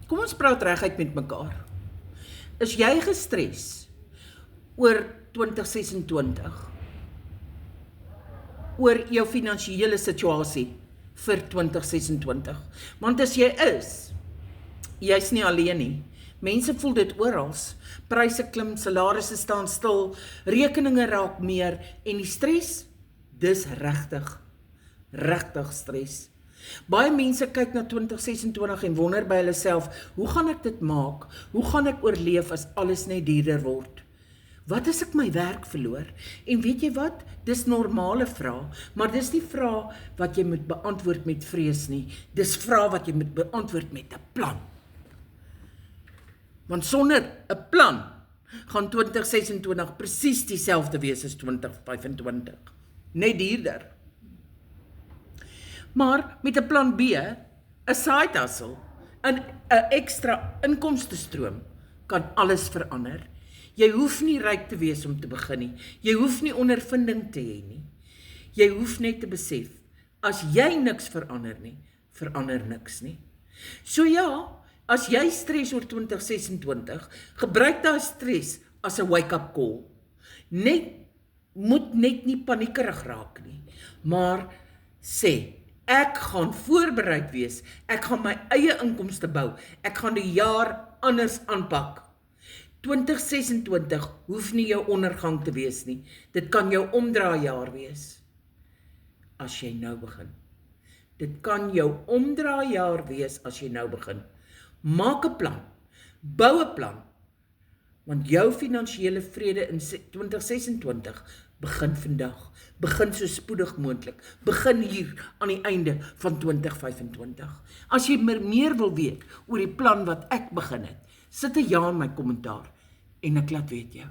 Kom ons praat reguit met mekaar. Is jy gestres oor 2026? Oor jou finansiële situasie vir 2026? Want as jy is, jy's nie alleen nie. Mense voel dit oral. Pryse klim, salarisse staan stil, rekeninge raak meer en die stres, dis regtig stres. Baie mense kyk na 2026 en wonder by hulle self, hoe gaan ek dit maak? Hoe gaan ek oorleef as alles net duurder word? Wat as ek my werk verloor? En weet jy wat? Dis normale vrae, maar dis nie vrae wat jy moet beantwoord met vrees nie. Dis vrae wat jy moet beantwoord met 'n plan. Want sonder 'n plan gaan 2026 presies dieselfde wees as 2025. Net duurder. Maar met 'n plan B, 'n side hustle, 'n ekstra inkomstestroom kan alles verander. Jy hoef nie ryk te wees om te begin nie. Jy hoef nie ondervinding te hê nie. Jy hoef net te besef, as jy niks verander nie, verander niks nie. So ja, as jy stres oor 2026, gebruik daai stres as 'n wake-up call. Moet net nie paniekerig raak nie, maar sê, ek gaan voorbereid wees, ek gaan my eie inkomste bou, ek gaan die jaar anders aanpak. 2026 hoef nie jou ondergang te wees nie, dit kan jou omdraaijaar wees, as jy nou begin. Dit kan jou omdraaijaar wees as jy nou begin. Maak 'n plan, bou 'n plan, want jou finansiële vrede in 2026 begin vandag, begin so spoedig moontlik, begin hier aan die einde van 2025. As jy meer wil weet oor die plan wat ek begin het, sit 'n ja in my kommentaar en ek laat weet jou.